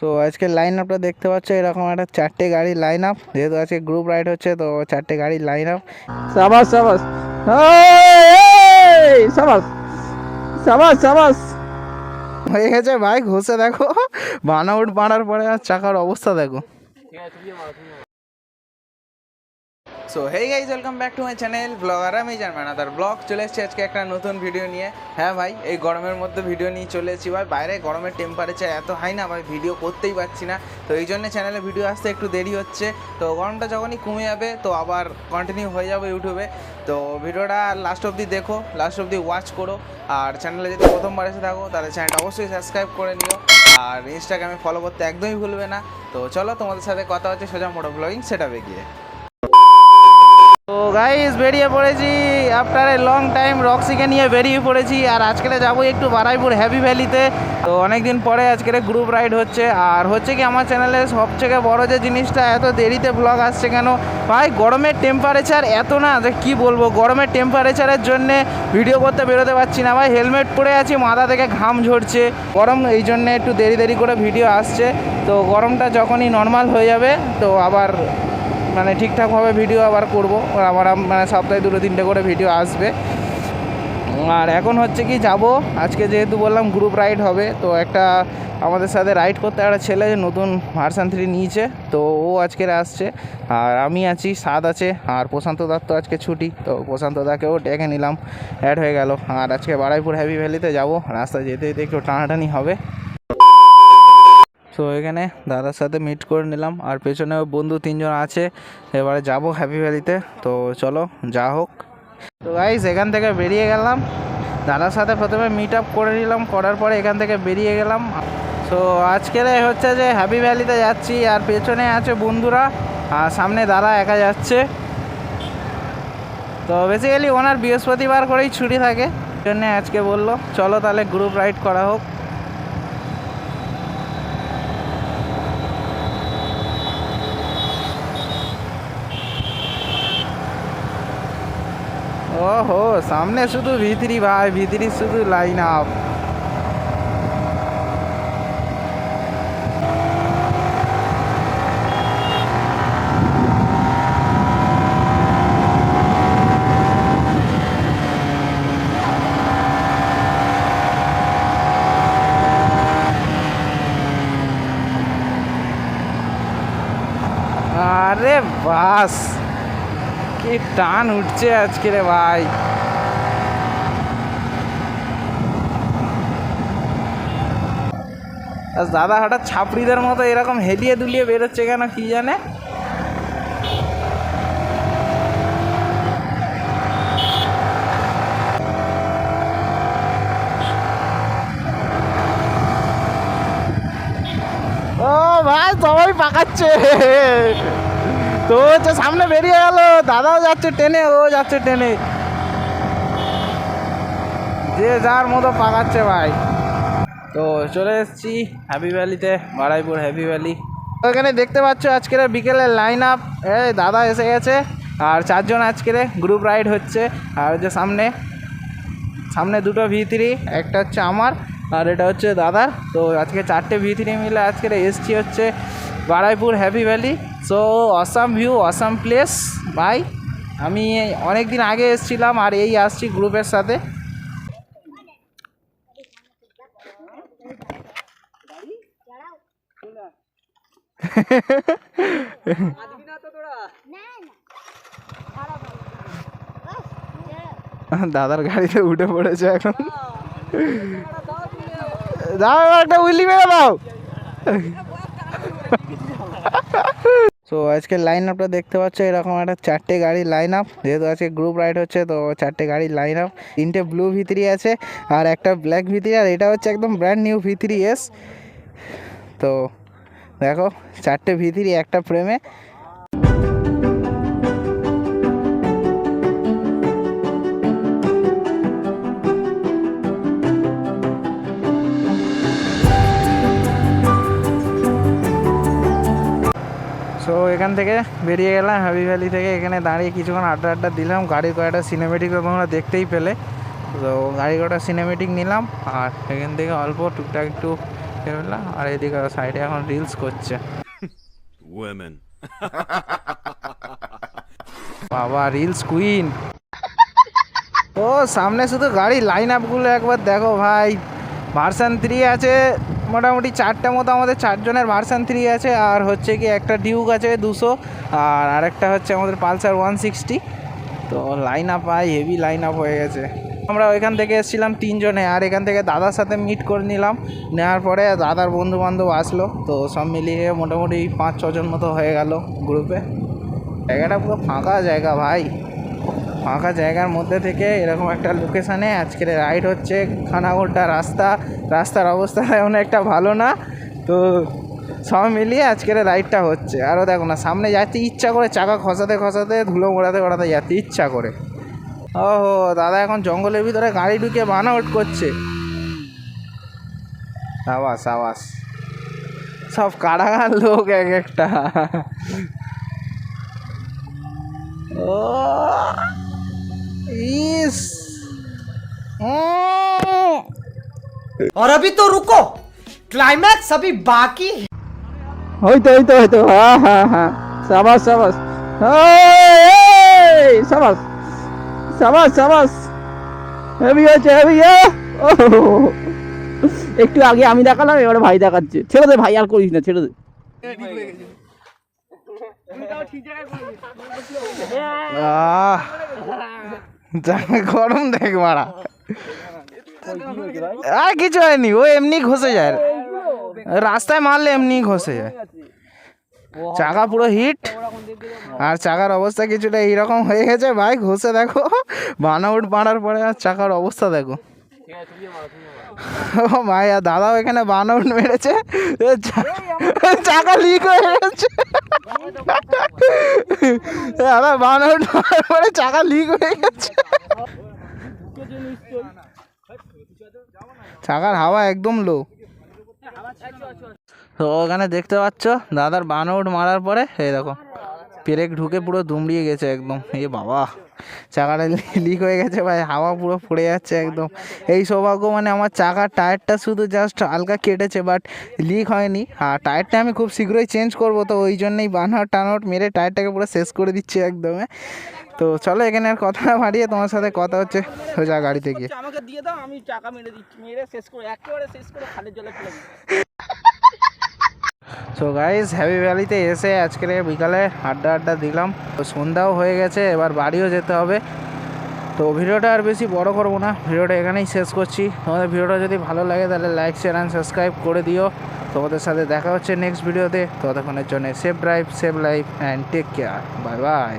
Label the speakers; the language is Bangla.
Speaker 1: তো আজকে লাইন আপটা দেখতে পাচ্ছ, এরকম একটা 4টে গাড়ি লাইন আপ, যেহেতু আজকে গ্রুপ রাইড হচ্ছে তো 4টে গাড়ি লাইন আপ।
Speaker 2: সাবাস সাবাস সাবাস সাবাস সাবাস।
Speaker 1: হয়ে গেছে ভাই, ঘষে দেখো বানাউট মারার পরে আর চাকার অবস্থা দেখো। So hey guys, welcome back to my channel blogger আমি জানবেন আদার ব্লগ। চলে এসেছি আজকে একটা নতুন ভিডিও নিয়ে। হ্যাঁ ভাই, এই গরমের মধ্যে ভিডিও নিয়ে চলে এসেছি ভাই। বাইরে গরমের টেম্পারেচার এত হাই না ভাই, ভিডিও করতেই পারছি না। তো এই জন্য চ্যানেলে ভিডিও আসতে একটু দেরি হচ্ছে। তো গরমটা যখনই কমে যাবে তো আবার কন্টিনিউ হয়ে যাবে ইউটিউবে। তো ভিডিওটা লাস্ট অবধি দেখো, লাস্ট অবধি ওয়াচ করো। আর চ্যানেলে যদি প্রথমবার এসে থাকো তাহলে চ্যানেলটা অবশ্যই সাবস্ক্রাইব করে নিও। আর ইনস্টাগ্রামে ফলো করতে একদমই ভুলবে না। তো চলো তোমাদের সাথে কথা হচ্ছে সোজা মোটো ব্লগিং সেটআপে গিয়ে। তো গাইস বেরিয়ে পড়েছি আফটার এ লং টাইম, রক্সিকে নিয়ে বেরিয়ে পড়েছি। আর আজকে যাবো একটু বারাইপুর হ্যাপি ভ্যালিতে। তো অনেক দিন পরে আজকে গ্রুপ রাইড হচ্ছে। আর হচ্ছে কি, আমার চ্যানেলে সবথেকে বড় যে জিনিসটা, এত দেরিতে ব্লগ আসছে কেন ভাই? গরমের টেম্পারেচার এত না যে কী বলবো। গরমের টেম্পারেচারের জন্যে ভিডিও করতে বেরোতে পারছি না ভাই। হেলমেট পরে আছি, মাথা থেকে ঘাম ঝরছে, গরম, এই জন্যে একটু দেরি দেরি করে ভিডিও আসছে। তো গরমটা যখনই নর্মাল হয়ে যাবে তো আবার মানে ঠিকঠাকভাবে ভিডিও আবার করবো। আমার মানে সপ্তাহে 2-3টে করে ভিডিও আসবে। আর এখন হচ্ছে কি, যাব আজকে যেহেতু বললাম গ্রুপ রাইড হবে, তো একটা আমাদের সাথে রাইড করতে একটা ছেলে নতুন ভার্সন 3 নিয়েছে, তো ও আজকের আসছে। আর আমি আছি, সাদ আছে, আর প্রশান্ত দার তো আজকে ছুটি, তো প্রশান্ত দাকেও ডেকে নিলাম, অ্যাড হয়ে গেল। আর আজকে বারাইপুর হ্যাপি ভ্যালিতে যাব, রাস্তায় যেতে যেতে একটু টানাটানি হবে। তো এখানে দাদার সাথে মিট করে নিলাম, আর পেছনে বন্ধু 3জন আছে। এবারে যাব হ্যাপি ভ্যালিতে, তো চলো যা হোক। তো গাইস এখান থেকে বেরিয়ে গেলাম, দাদার সাথে প্রথমে মিট আপ করে নিলাম, করার পরে এখান থেকে বেরিয়ে গেলাম। তো আজকের হচ্ছে যে হ্যাপি ভ্যালিতে যাচ্ছি, আর পেছনে আছে বন্ধুরা, আর সামনে দাদা একা যাচ্ছে। তো বেসিক্যালি ওনার বৃহস্পতিবার করেই ছুটি থাকে, জন্যে আজকে বললো চলো তাহলে গ্রুপ রাইড করা হোক। ওহো, সামনে শুধু ভিতরি ভাই, ভিতরি শুধু লাইন আপ। আরে বাস, কি টান উঠছে আজকে রে ভাই। দাদা হঠাৎ ছাপড়িদের মতো এরকম হেলিয়ে দুলিয়ে বেরোচ্ছে কেন কি জানে। ও ভাই, সবাই পাকাচ্ছে। তো হচ্ছে সামনে বেরিয়ে গেল, দাদাও যাচ্ছে টেনে, ও যাচ্ছে টেনে, যে যার মতো পাকাচ্ছে ভাই। তো চলে এসেছি হ্যাপি ভ্যালিতে, বারাইপুর হ্যাপি ভ্যালি। তো এখানে দেখতে পাচ্ছ আজকের বিকেলের লাইন আপ, দাদা এসে গেছে, আর 4জন আজকের গ্রুপ রাইড হচ্ছে। আর যে সামনে সামনে 2টো V3, একটা হচ্ছে আমার আর এটা হচ্ছে দাদার। তো আজকে 4টে V3 মিলে আজকের এসছি হচ্ছে Baruipur happy valley. So awesome view, awesome place ভাই। আমি অনেক দিন আগে এসেছিলাম, আর এই আসছি গ্রুপের সাথে। দাদার গাড়িতে উঠে পড়েছে এখন। দাও একটা উইলি মেরে দাও। তো আজকে লাইন আপটা দেখতে পাচ্ছ, এরকম একটা 4টে গাড়ি লাইন আপ, যেহেতু আজকে গ্রুপ রাইড হচ্ছে তো 4টে গাড়ি লাইন আপ। 3টে ব্লু V3 আছে আর একটা ব্ল্যাক V3, আর এটা হচ্ছে একদম ব্র্যান্ড নিউ V3S। তো দেখো 4টে V3 একটা ফ্রেমে। সো এখান থেকে বেরিয়ে গেলাম হ্যাপি ভ্যালি থেকে। এখানে দাঁড়িয়ে কিছুক্ষণ আড্ডা দিলাম, গাড়ির কয়েকটা সিনেমেটিক তো তোমরা দেখতেই পেলে। তো গাড়ি কটা সিনেমেটিক নিলাম, আর এখান থেকে অল্প টুকটাক একটু দেখতে পেলাম। আর এদিকে সাইডে এখন রিলস করছে।
Speaker 3: Women.
Speaker 1: বাবা রিলস কুইন। ও সামনে শুধু গাড়ি লাইন আপগুলো একবার দেখো ভাই। ভার্সন 3 আছে মোটামুটি 4টে মতো, আমাদের 4 জনের ভার্সন 3 আছে। আর হচ্ছে কি একটা ডিউক আছে 200, আর আরেকটা হচ্ছে আমাদের পালসার 160। তো লাইন আপ ভাই হেভি লাইন আপ হয়ে গেছে। আমরা ওইখান থেকে এসেছিলাম 3 জনে, আর এখান থেকে দাদার সাথে মিট করে নিলাম। নেওয়ার পরে দাদার বন্ধু বান্ধব আসলো, তো সব মিলিয়ে মোটামুটি 5-6 জন মতো হয়ে গেল গ্রুপে। জায়গাটা পুরো ফাঁকা জায়গা ভাই। ফাঁকা জায়গার মধ্যে থেকে এরকম একটা লোকেশানে আজকের রাইড হচ্ছে। খানাগোটা রাস্তার অবস্থা এমন একটা ভালো না, তো সব মিলিয়ে আজকের রাইডটা হচ্ছে। আরও দেখো না, সামনে যাতে ইচ্ছা করে চাকা খসাতে ধুলো ওড়াতে যাতে ইচ্ছা করে। ওহো দাদা এখন জঙ্গলের ভিতরে গাড়ি ঢুকে বার্নআউট করছে। আওয়াজ সব কারাগার লোক এক একটা। ও इस
Speaker 4: और अभी तो रुको, क्लाइमैक्स अभी बाकी है।
Speaker 2: হয়তো হ্যাঁ সাবাস সাবাস হেভি হয়েছে একটু আগে আমি দেখালাম, এবারে ভাই দেখাচ্ছে। ছেড়ে দে ভাই, আর করিস না, ছেড়ে দে।
Speaker 1: গরম দেখ মারা। আর কিছু হয়নি, ও এমনি ঘষে যায়, রাস্তায় মারলে এমনি ঘষে যায়। চাকা পুরো হিট, আর চাকার অবস্থা কিছুটা এইরকম হয়ে গেছে ভাই। ঘষে দেখো বার্নআউট মারার পরে আর চাকার অবস্থা দেখো। ও ভাই, আর দাদাও এখানে বার্নআউট মেরেছে, চাকা লিক হয়ে গেছে। দাদা বার্নআউট মারার পরে চাকা লিক হয়ে গেছে। চাকার হাওয়া একদম লো। তো ওখানে দেখতে পাচ্ছ দাদার বার্নআউট মারার পরে এই দেখো ব্রেক ঢুকে পুরো দুমড়িয়ে গেছে একদম। এই বাবা, চাকাটা লিক হয়ে গেছে ভাই, হাওয়া পুরো পড়ে যাচ্ছে একদম। এই সৌভাগ্য মানে আমার চাকার টায়ারটা শুধু জাস্ট হালকা কেটেছে, বাট লিক হয়নি। আর টায়ারটা আমি খুব শীঘ্রই চেঞ্জ করব, তো ওই জন্যই টার্নআউট মেরে টায়ারটাকে পুরো শেষ করে দিচ্ছি একদম। তো চলো এখানে আর কথা না বাড়িয়ে তোমার সাথে কথা হচ্ছে সোজা গাড়িতে গিয়ে।
Speaker 2: আমাকে দিয়ে দাও, আমি টাকা মেরে দিচ্ছি, মেরে একেবারে শেষ করে খালের জলে ফেলে দিই।
Speaker 1: সো গাইস, হ্যাপি ভ্যালিতে এসে আজকের বিকালে আড্ডা দিলাম। তো সন্ধ্যাও হয়ে গেছে, এবার বাড়িও যেতে হবে। তো ভিডিওটা আর বেশি বড় করবো না, ভিডিওটা এখানেই শেষ করছি। তোমাদের ভিডিওটা যদি ভালো লাগে তাহলে লাইক শেয়ার অ্যান্ড সাবস্ক্রাইব করে দিও। তোমাদের সাথে দেখা হচ্ছে নেক্সট ভিডিওতে। ততক্ষণের জন্য safe drive, safe life and take care. Bye by.